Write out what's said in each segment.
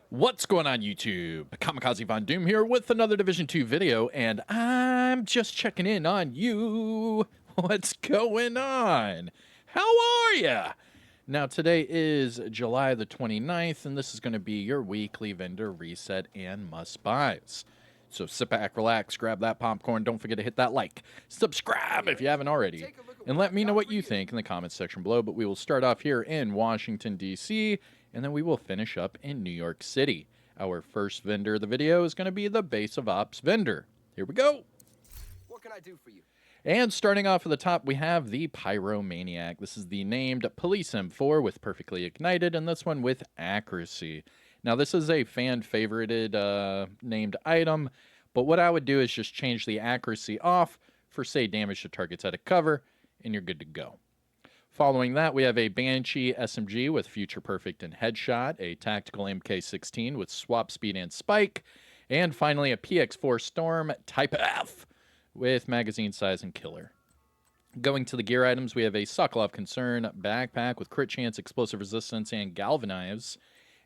What's going on, YouTube? Kamikazevondoom here with another Division 2 video, and I'm just checking in on you. What's going on? How are ya? Now, today is July the 29th, and this is going to be your weekly vendor reset and must-buys. So sit back, relax, grab that popcorn, don't forget to hit that like, subscribe if you haven't already, and let me know what you think in the comments section below. But we will start off here in Washington, D.C., and then we will finish up in New York City. Our first vendor of the video is going to be the Base of Ops vendor. Here we go. What can I do for you? And starting off at the top, we have the Pyromaniac. This is the named Police M4 with Perfectly Ignited, and this one with Accuracy. Now, this is a fan-favorited named item, but what I would do is just change the accuracy off for, say, damage to targets out of cover, and you're good to go. Following that, we have a Banshee SMG with Future Perfect and Headshot, a Tactical MK16 with Swap Speed and Spike, and finally a PX4 Storm Type F with Magazine Size and Killer. Going to the gear items, we have a Sokolov Concern Backpack with Crit Chance, Explosive Resistance, and Galvanize,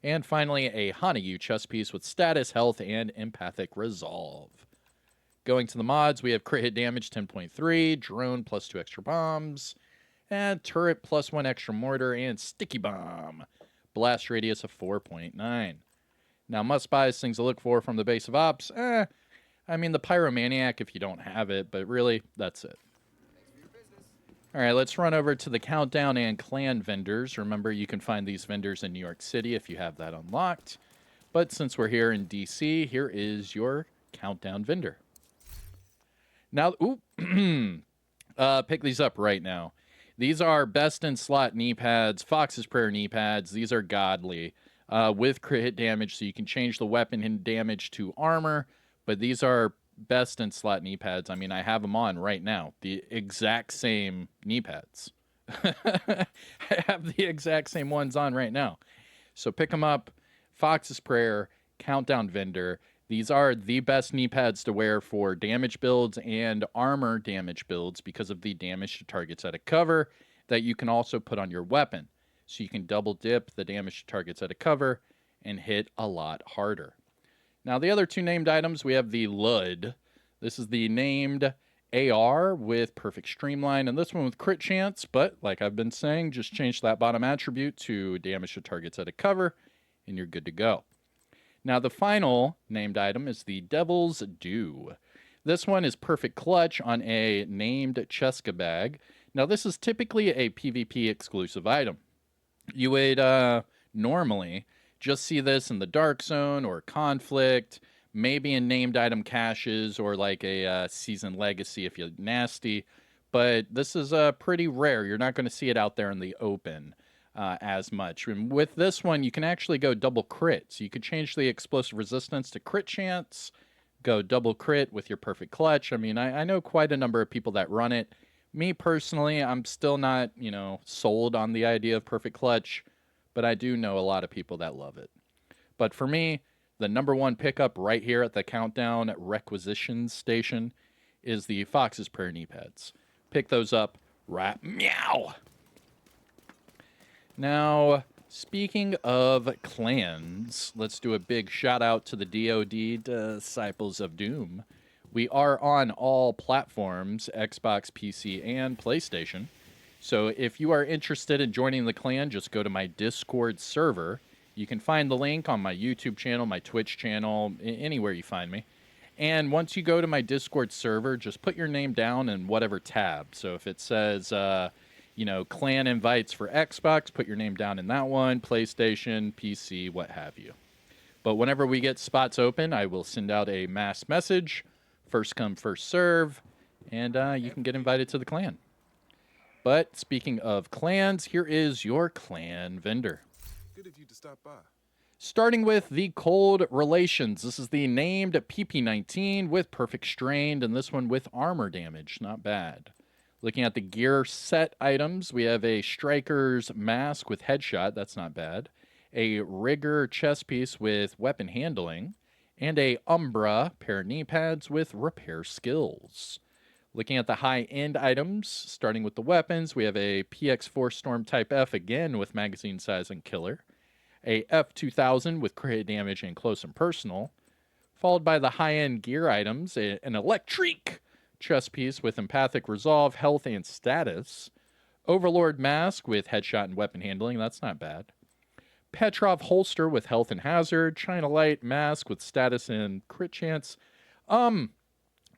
and finally a Hanayu chest piece with Status, Health, and Empathic Resolve. Going to the mods, we have Crit Hit Damage 10.3, Drone plus 2 extra bombs, and Turret plus 1 extra mortar, and Sticky Bomb. Blast radius of 4.9. Now, must-buys, things to look for from the Base of Ops. I mean, the Pyromaniac if you don't have it, but really, that's it. All right, let's run over to the Countdown and Clan vendors. Remember, you can find these vendors in New York City if you have that unlocked. But since we're here in DC, here is your Countdown vendor. Now, pick these up right now. These are best in slot Kneepads, Fox's Prayer Kneepads. These are godly with crit hit damage, so you can change the weapon hit damage to armor. But these are best in slot Kneepads. I mean, I have them on right now. The exact same Kneepads. I have the exact same ones on right now. So pick them up. Fox's Prayer, Countdown vendor. These are the best Kneepads to wear for damage builds and armor damage builds because of the damage to targets out of cover that you can also put on your weapon. So you can double dip the damage to targets out of cover and hit a lot harder. Now, the other two named items, we have the Lud. This is the named AR with Perfect Streamline, and this one with Crit Chance, but like I've been saying, just change that bottom attribute to damage to targets out of cover, and you're good to go. Now, the final named item is the Devil's Due. This one is Perfect Clutch on a named Cheska bag. Now, this is typically a PvP exclusive item. You would normally just see this in the Dark Zone or Conflict, maybe in named item caches or like a Season Legacy if you're nasty. But this is pretty rare. You're not going to see it out there in the open as much. And with this one, you can actually go double crit. So you could change the explosive resistance to crit chance, go double crit with your Perfect Clutch. I mean, I know quite a number of people that run it. Me personally, I'm still not, sold on the idea of Perfect Clutch, but I do know a lot of people that love it. But for me, the number one pickup right here at the Countdown Requisitions Station is the Fox's Prayer Kneepads. Pick those up right meow. Now, speaking of clans, let's do a big shout out to the DoD Disciples of Doom. We are on all platforms, Xbox, PC, and PlayStation. So if you are interested in joining the clan, just go to my Discord server. You can find the link on my YouTube channel, my Twitch channel, anywhere you find me. And once you go to my Discord server, just put your name down in whatever tab. So if it says, clan invites for Xbox, put your name down in that one, PlayStation, PC, what have you. But whenever we get spots open, I will send out a mass message, first come, first serve, and you can get invited to the clan. But speaking of clans, here is your clan vendor. Good of you to stop by. Starting with the Cold Relations. This is the named PP19 with Perfect Strained, and this one with armor damage. Not bad. Looking at the gear set items, we have a Striker's Mask with Headshot. That's not bad. A Rigger chest piece with Weapon Handling. And a Umbra pair of Kneepads with Repair Skills. Looking at the high-end items, starting with the weapons, we have a PX4 Storm Type F, again with Magazine Size and Killer. a F2000 with crit damage and close and personal, followed by the high-end gear items, an electric chest piece with empathic resolve, health, and status, Overlord mask with headshot and weapon handling, that's not bad, Petrov holster with health and hazard, China Light mask with status and crit chance.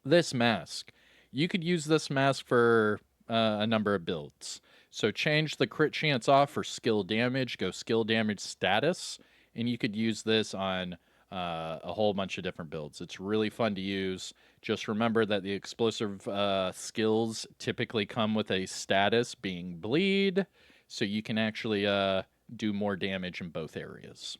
This mask, you could use this mask for a number of builds. So change the crit chance off for skill damage, go skill damage status, and you could use this on a whole bunch of different builds. It's really fun to use. Just remember that the explosive skills typically come with a status being bleed, so you can actually do more damage in both areas.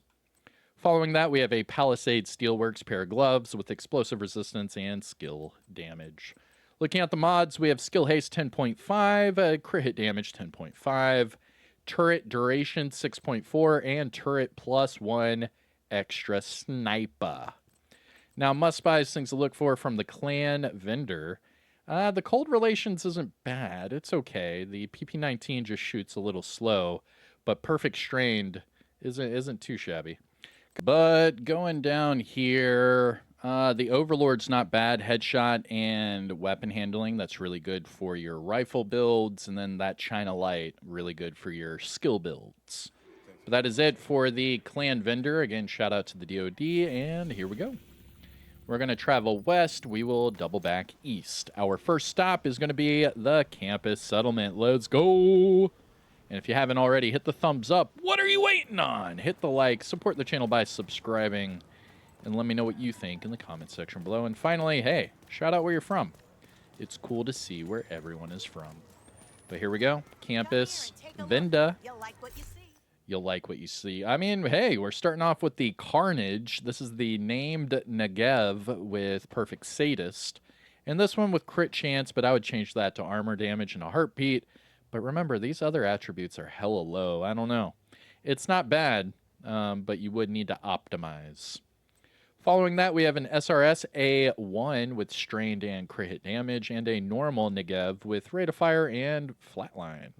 Following that, we have a Palisade Steelworks pair of gloves with explosive resistance and skill damage. Looking at the mods, we have skill haste 10.5, crit hit damage 10.5, turret duration 6.4, and turret +1 extra sniper. Now, must-buys, things to look for from the clan vendor. The cold relations isn't bad. It's okay. The PP19 just shoots a little slow, but perfect strained isn't too shabby. But going down here, the Overlord's not bad. Headshot and weapon handling, that's really good for your rifle builds. And then that China Light, really good for your skill builds. But that is it for the clan vendor. Again, shout out to the DoD, and here we go. We're going to travel west. We will double back east. Our first stop is going to be the campus settlement. Let's go. And if you haven't already, hit the thumbs up. What are you waiting on? Hit the like, support the channel by subscribing, and let me know what you think in the comment section below. And finally, hey, shout out where you're from. It's cool to see where everyone is from. But here we go. Campus Venda. You'll like what you see. You'll like what you see. I mean, hey, we're starting off with the Carnage. This is the named Negev with Perfect Sadist. And this one with crit chance, but I would change that to armor damage and a heartbeat. But remember, these other attributes are hella low. I don't know. It's not bad, but you would need to optimize. Following that, we have an SRS A1 with strained and crit hit damage, and a normal Negev with rate of fire and flatline.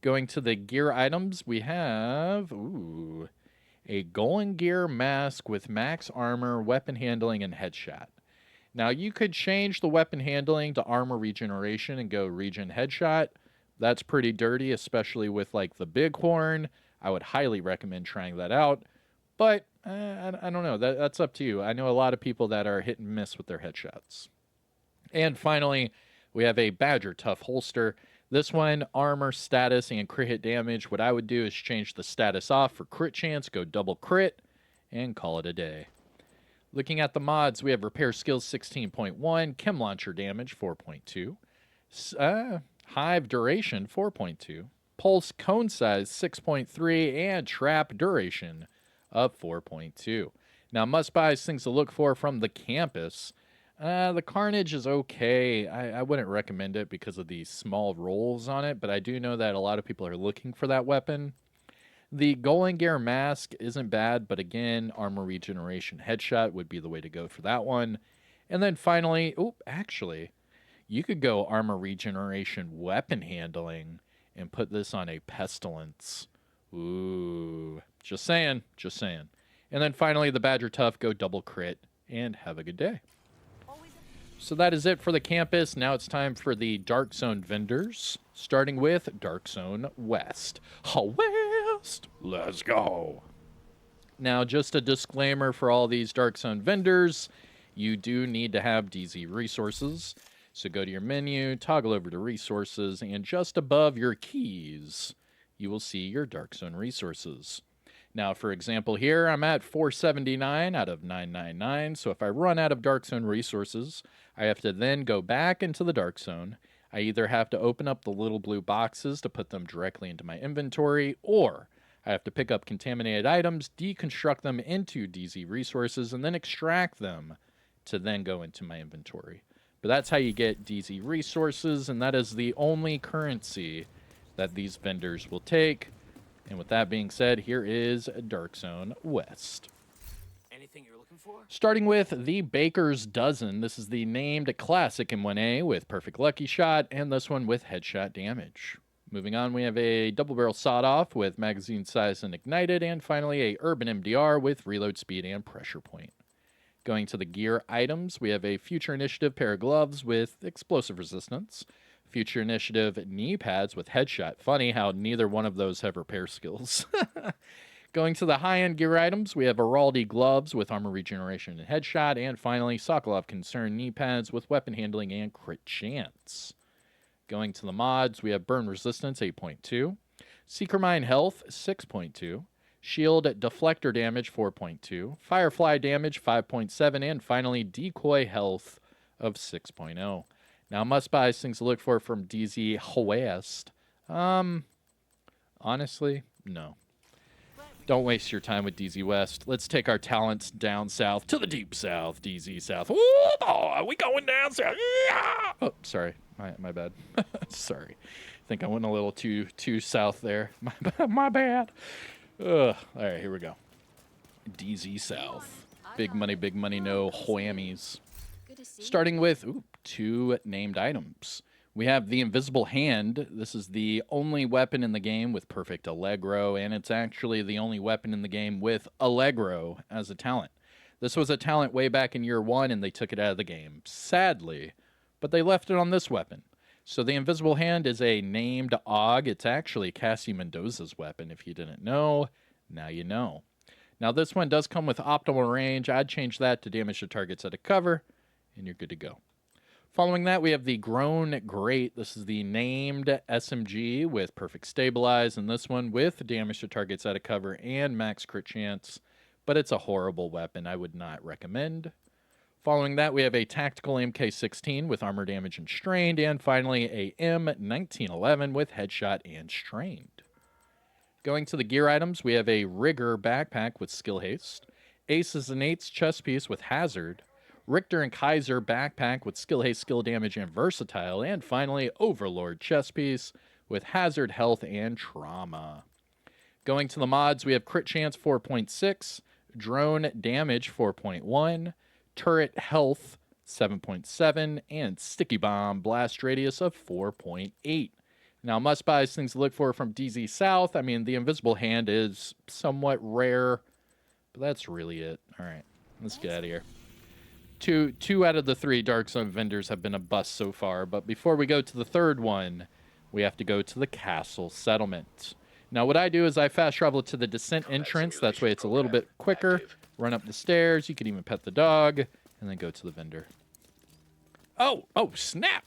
Going to the gear items, we have a Golden Gear mask with max armor, weapon handling, and headshot. Now, you could change the weapon handling to armor regeneration and go regen headshot. That's pretty dirty, especially with like the bighorn. I would highly recommend trying that out. But I don't know. That's up to you. I know a lot of people that are hit and miss with their headshots. And finally, we have a Badger Tough holster. This one, armor, status, and crit hit damage. What I would do is change the status off for crit chance, go double crit, and call it a day. Looking at the mods, we have repair skills 16.1, chem launcher damage 4.2, hive duration 4.2, pulse cone size 6.3, and trap duration of 4.2. Now, must-buys, things to look for from the campus. The Carnage is okay. I wouldn't recommend it because of the small rolls on it, but I do know that a lot of people are looking for that weapon. The Golden Gear mask isn't bad, but again, armor regeneration headshot would be the way to go for that one. And then finally, actually, you could go armor regeneration weapon handling and put this on a pestilence. Ooh, just saying, just saying. And then finally, the Badger Tough, go double crit, and have a good day. So that is it for the campus. Now it's time for the Dark Zone vendors, starting with Dark Zone West. West, let's go. Now, just a disclaimer for all these Dark Zone vendors, you do need to have DZ resources. So go to your menu, toggle over to resources, and just above your keys, you will see your Dark Zone resources. Now, for example, here I'm at 479 out of 999. So if I run out of Dark Zone resources, I have to then go back into the Dark Zone. I either have to open up the little blue boxes to put them directly into my inventory, or I have to pick up contaminated items, deconstruct them into DZ resources, and then extract them to then go into my inventory. But that's how you get DZ resources, and that is the only currency that these vendors will take. And with that being said, here is Dark Zone West. Anything you're looking for? Starting with the Baker's Dozen. This is the named classic M1A with perfect lucky shot, and this one with headshot damage. Moving on, we have a double barrel sawed-off with magazine size and ignited, and finally a urban MDR with reload speed and pressure point. Going to the gear items, we have a Future Initiative pair of gloves with explosive resistance, Future Initiative knee pads with headshot. Funny how neither one of those have repair skills. Going to the high-end gear items, we have Araldi gloves with armor regeneration and headshot, and finally Sokolov Concern knee pads with weapon handling and crit chance. Going to the mods, we have Burn Resistance 8.2, Seeker Mine Health 6.2, Shield Deflector Damage 4.2, Firefly Damage 5.7, and finally Decoy Health of 6.0. Now, must-buys, things to look for from DZ West. Honestly, no. Don't waste your time with DZ West. Let's take our talents down south to the deep south, DZ South. Ooh, boy, we going down south. Yeah! Oh, sorry. My bad. Sorry. I think I went a little too south there. My bad. Ugh. All right, here we go. DZ South. Big money, no whammies. Starting with 2 named items. We have the Invisible Hand. This is the only weapon in the game with perfect Allegro, and it's actually the only weapon in the game with Allegro as a talent. This was a talent way back in year 1, and they took it out of the game, sadly, but they left it on this weapon. So the Invisible Hand is a named AUG. It's actually Cassie Mendoza's weapon. If you didn't know, now you know. Now this one does come with optimal range. I'd change that to damage to targets out of cover, and you're good to go. Following that, we have the Grown Great. This is the named SMG with perfect stabilize, and this one with damage to targets out of cover and max crit chance, but it's a horrible weapon. I would not recommend. Following that, we have a Tactical MK16 with armor damage and strained, and finally a M1911 with headshot and strained. Going to the gear items, we have a Rigger backpack with skill haste, Aces and Eights chest piece with hazard, Richter and Kaiser backpack with skill haste, skill damage, and versatile, and finally Overlord chest piece with hazard, health, and trauma. Going to the mods, we have crit chance 4.6, drone damage 4.1, turret health 7.7, and sticky bomb blast radius of 4.8. Now, must-buys, things to look for from DZ South. I mean, the Invisible Hand is somewhat rare, but that's really it. All right, let's get out of here. Two out of the 3 Dark Zone vendors have been a bust so far, but before we go to the third one, we have to go to the Castle Settlement. Now, what I do is I fast travel to the descent entrance. That's way it's a little bit quicker. Run up the stairs. You can even pet the dog, and then go to the vendor. Oh, snap!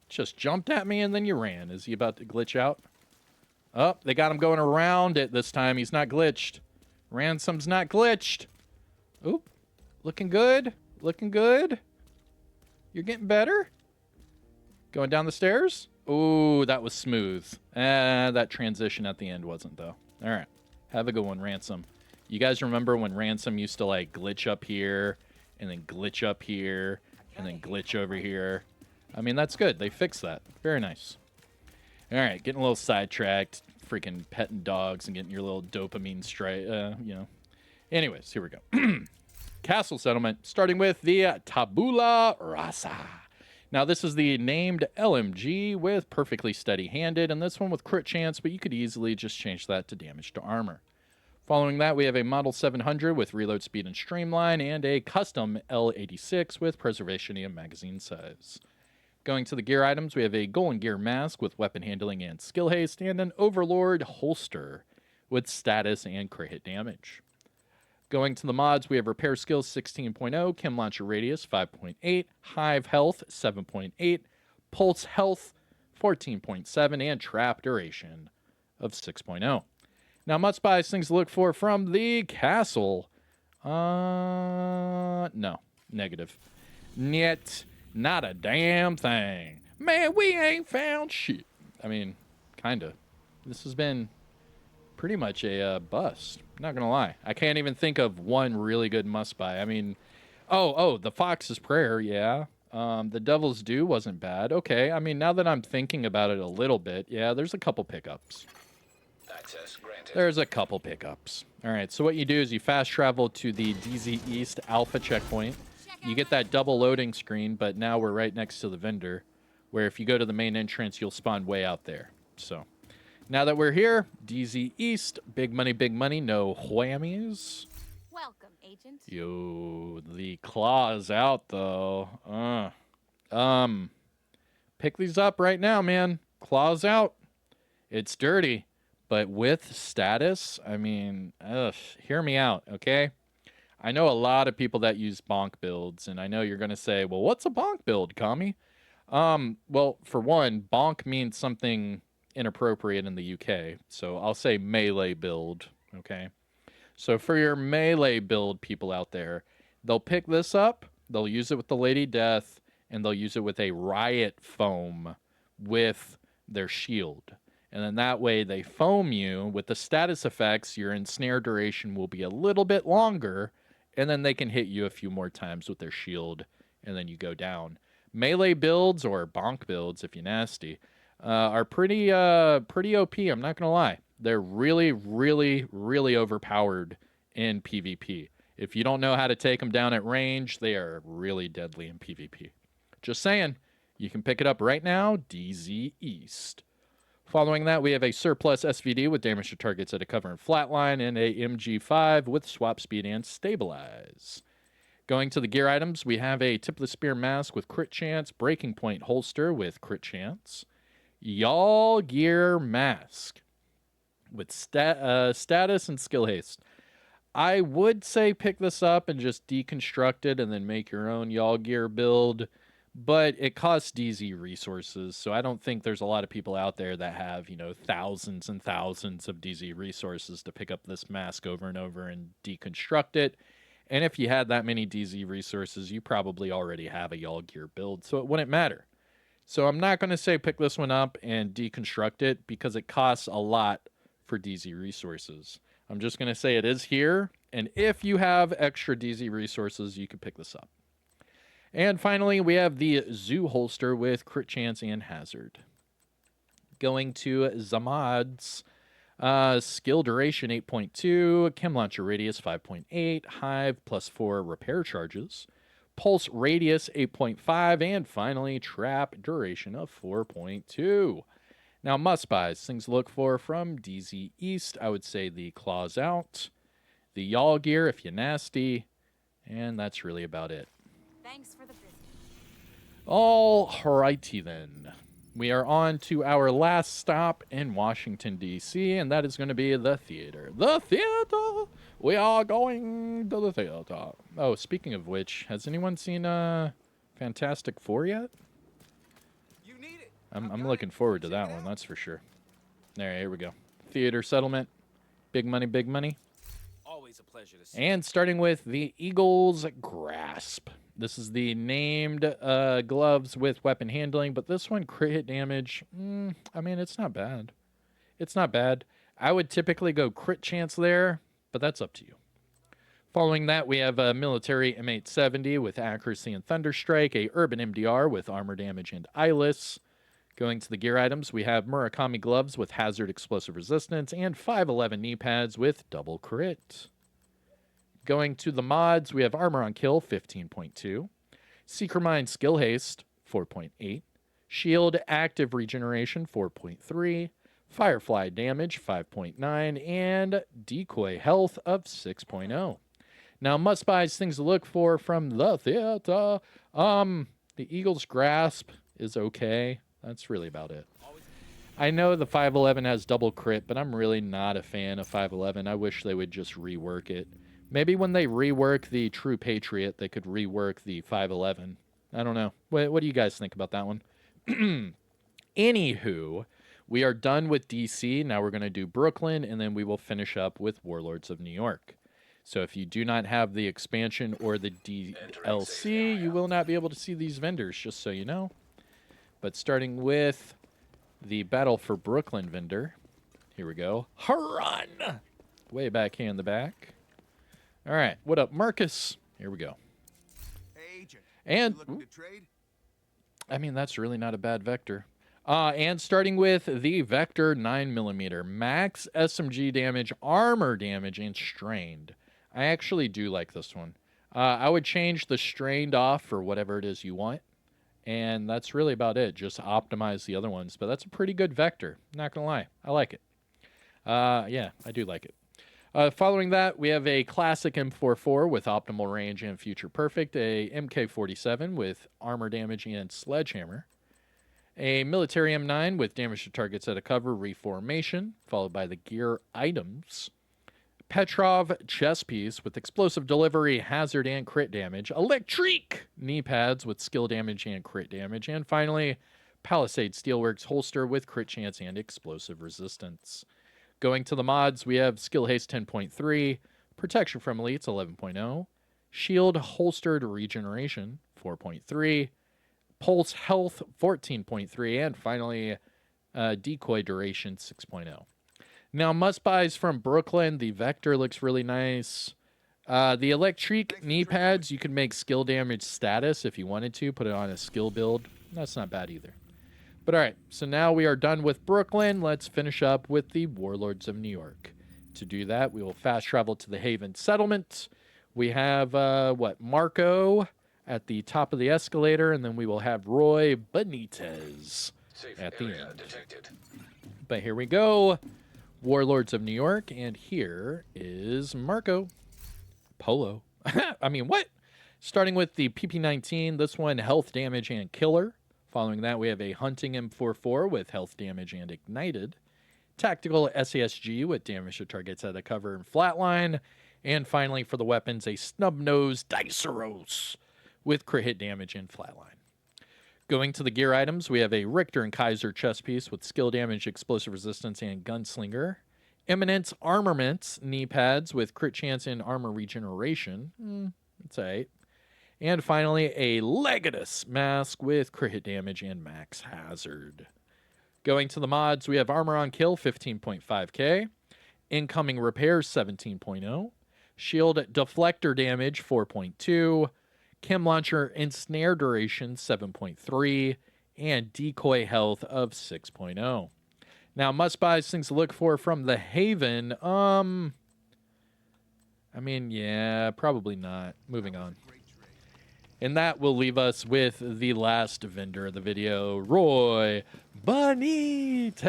Just jumped at me, and then you ran. Is he about to glitch out? Oh, they got him going around it this time. He's not glitched. Ransom's not glitched. Oop. Looking good. Looking good. You're getting better. Going down the stairs. Ooh, that was smooth. That transition at the end wasn't, though. All right. Have a good one, Ransom. You guys remember when Ransom used to, like, glitch up here, and then glitch up here, and then glitch over here? I mean, that's good. They fixed that. Very nice. All right, getting a little sidetracked, freaking petting dogs and getting your little dopamine strike, Anyways, here we go. Castle Settlement, starting with the Tabula Rasa. Now, this is the named LMG with perfectly steady-handed, and this one with crit chance, but you could easily just change that to damage to armor. Following that, we have a Model 700 with reload speed and streamline, and a custom L86 with preservation and magazine size. Going to the gear items, we have a Golden Gear Mask with weapon handling and skill haste, and an Overlord holster with status and crit hit damage. Going to the mods, we have Repair Skills 16.0, Chem Launcher Radius 5.8, Hive Health 7.8, Pulse Health 14.7, and Trap Duration of 6.0. Now, must-buys, things to look for from the castle. No. Negative. Niet. Not a damn thing. Man, we ain't found shit. I mean, kinda. This has been pretty much a bust. Not gonna lie. I can't even think of one really good must-buy. I mean, the Fox's Prayer, yeah. The Devil's Due wasn't bad. Okay, I mean, now that I'm thinking about it a little bit, yeah, there's a couple pickups. Access granted. There's a couple pickups. All right, so what you do is you fast travel to the DZ East Alpha checkpoint. You get that double loading screen, but now we're right next to the vendor, where if you go to the main entrance, you'll spawn way out there. So now that we're here, DZ East, big money, no whammies. Welcome, Agent. Yo, the claw's out though. Pick these up right now, man. Claw's out. It's dirty, but with status, I mean, hear me out, okay? I know a lot of people that use bonk builds, and I know you're going to say, well, what's a bonk build, Kami? Well, for one, bonk means something inappropriate in the UK, so I'll say melee build, okay? So for your melee build people out there, they'll pick this up, they'll use it with the Lady Death, and they'll use it with a riot foam with their shield. And then that way they foam you with the status effects, your ensnare duration will be a little bit longer, and then they can hit you a few more times with their shield, and then you go down. Melee builds, or bonk builds if you're nasty, are pretty OP, I'm not going to lie. They're really, really, really overpowered in PvP. If you don't know how to take them down at range, they are really deadly in PvP. Just saying, you can pick it up right now, DZ East. Following that, we have a surplus SVD with damage to targets at a cover and flatline, and a MG5 with swap speed and stabilize. Going to the gear items, we have a tip of the spear mask with crit chance, breaking point holster with crit chance, Y'all gear mask with status and skill haste. I would say pick this up and just deconstruct it and then make your own Y'all gear build, but it costs DZ resources, so I don't think there's a lot of people out there that have, thousands and thousands of DZ resources to pick up this mask over and over and deconstruct it. And if you had that many DZ resources, you probably already have a Y'all gear build, so it wouldn't matter. So I'm not going to say pick this one up and deconstruct it because it costs a lot for DZ resources. I'm just going to say it is here, and if you have extra DZ resources, you can pick this up. And finally, we have the Zoo holster with crit chance and hazard. Going to Zamad's skill duration 8.2, chem launcher radius 5.8, hive +4 repair charges, pulse radius 8.5, and finally trap duration of 4.2. Now must buys, things to look for from DZ East, I would say the claws out, the Y'all gear if you're nasty, and that's really about it. Thanks for the visit. All righty then. We are on to our last stop in Washington, D.C., and that is going to be the theater. The theater! We are going to the theater. Oh, speaking of which, has anyone seen Fantastic Four yet? You need it. I'm looking forward to that one, that's for sure. All right, here we go. Theater settlement. Big money, big money. Always a pleasure to see. And starting with the Eagle's Grasp. This is the named gloves with weapon handling, but this one, crit hit damage, I mean, it's not bad. It's not bad. I would typically go crit chance there, but that's up to you. Following that, we have a military M870 with accuracy and Thunderstrike, a urban MDR with armor damage and eyeless. Going to the gear items, we have Murakami gloves with hazard explosive resistance and 511 knee pads with double crit. Going to the mods, we have Armor on Kill, 15.2. Seeker Mind Skill Haste, 4.8. Shield Active Regeneration, 4.3. Firefly Damage, 5.9. And Decoy Health of 6.0. Now, must-buys, things to look for from the theater. The Eagle's Grasp is okay. That's really about it. I know the 511 has double crit, but I'm really not a fan of 511. I wish they would just rework it. Maybe when they rework the True Patriot, they could rework the 511. I don't know. What do you guys think about that one? Anywho, we are done with DC. Now we're going to do Brooklyn, and then we will finish up with Warlords of New York. So if you do not have the expansion or the DLC, you will not be able to see these vendors, just so you know. But starting with the Battle for Brooklyn vendor, here we go. Run! Way back here in the back. All right, what up, Marcus? Here we go. Hey, Agent. And You looking to trade? I mean, that's really not a bad vector. And starting with the Vector 9mm, max SMG damage, armor damage, and strained. I actually do like this one. I would change the strained off for whatever it is you want. And that's really about it. Just optimize the other ones. But that's a pretty good vector. Not going to lie. I like it. Yeah, I do like it. Following that, we have a classic M44 with optimal range and future perfect, a MK47 with armor damage and sledgehammer, a military M9 with damage to targets at a cover reformation, followed by the gear items, Petrov chest piece with explosive delivery, hazard, and crit damage, electric knee pads with skill damage and crit damage, and finally, Palisade Steelworks holster with crit chance and explosive resistance. Going to the mods, we have Skill Haste 10.3, Protection from Elites 11.0, Shield Holstered Regeneration 4.3, Pulse Health 14.3, and finally, Decoy Duration 6.0. Now, must-buys from Brooklyn. The Vector looks really nice. The Electric knee pads, you can make skill damage status if you wanted to. Put it on a skill build. That's not bad either. But all right, so now we are done with Brooklyn. Let's finish up with the Warlords of New York. To do that, we will fast travel to the Haven Settlement. We have, Marco at the top of the escalator, and then we will have Roy Benitez Safe at the area end. detected. But here we go. Warlords of New York, and here is Marco. Polo. I mean, what? Starting with the PP-19, this one, health damage and killer. Following that, we have a Hunting M44 with health damage and ignited. Tactical SASG with damage to targets at a cover and flatline. And finally, for the weapons, a Snub-Nosed Diceros with crit hit damage and flatline. Going to the gear items, we have a Richter and Kaiser chest piece with skill damage, explosive resistance, and gunslinger. Eminence Armaments knee pads with crit chance and armor regeneration. That's all right. And finally, a Legatus mask with crit hit damage and max hazard. Going to the mods, we have Armor on Kill 15.5k, Incoming Repairs 17.0, Shield Deflector Damage 4.2, Chem Launcher Ensnare Duration 7.3, and Decoy Health of 6.0. Now, must-buys, things to look for from the Haven. I mean, yeah, probably not. Moving on. And that will leave us with the last vendor of the video, Roy Benitez.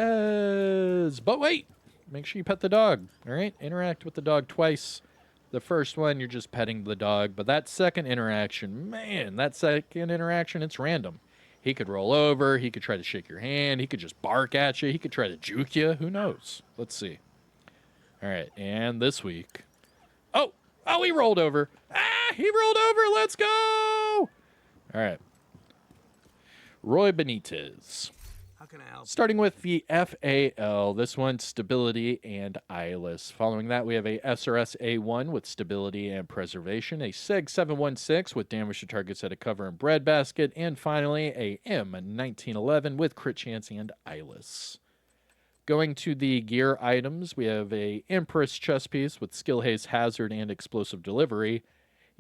But wait, make sure you pet the dog, all right? Interact with the dog twice. The first one, you're just petting the dog. But that second interaction, man, it's random. He could roll over. He could try to shake your hand. He could just bark at you. He could try to juke you. Who knows? Let's see. All right, and this week. Oh, he rolled over. He rolled over. Let's go. All right. Roy Benitez. How can I help? Starting with the FAL, this one, Stability and Eyeless. Following that, we have a SRS A1 with Stability and Preservation, a SEG 716 with damage to targets at a cover and breadbasket, and finally, a M1911 with crit chance and Eyeless. Going to the gear items, we have a Empress chest piece with Skill Haste, Hazard, and Explosive Delivery,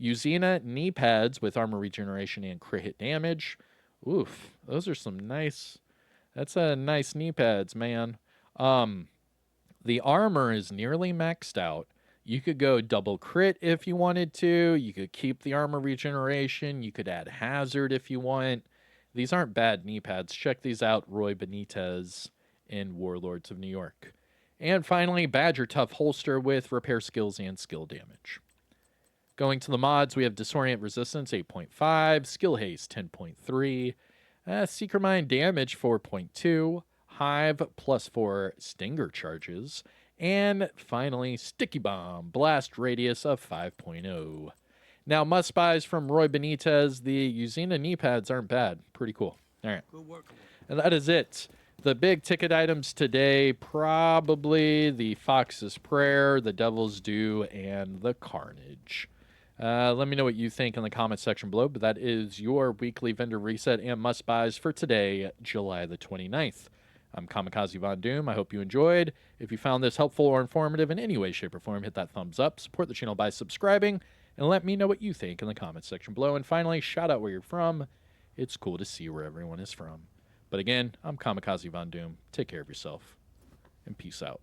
Uzina knee pads with armor regeneration and crit hit damage. Oof, those are some nice... That's a nice knee pads, man. The armor is nearly maxed out. You could go double crit if you wanted to. You could keep the armor regeneration. You could add hazard if you want. These aren't bad knee pads. Check these out, Roy Benitez in Warlords of New York. And finally, Badger Tough holster with repair skills and skill damage. Going to the mods, we have Disorient Resistance 8.5, Skill Haste 10.3, Seeker Mind Damage 4.2, Hive +4 Stinger Charges, and finally, Sticky Bomb Blast Radius of 5.0. Now, must-buys from Roy Benitez, the Uzina knee pads aren't bad. Pretty cool. All right. Good work. And that is it. The big ticket items today, probably the Fox's Prayer, the Devil's Due, and the Carnage. Let me know what you think in the comment section below, but that is your weekly vendor reset and must-buys for today, July the 29th. I'm Kamikazevondoom. I hope you enjoyed. If you found this helpful or informative in any way, shape, or form, hit that thumbs up. Support the channel by subscribing, and let me know what you think in the comment section below. And finally, shout out where you're from. It's cool to see where everyone is from. But again, I'm Kamikazevondoom. Take care of yourself, and peace out.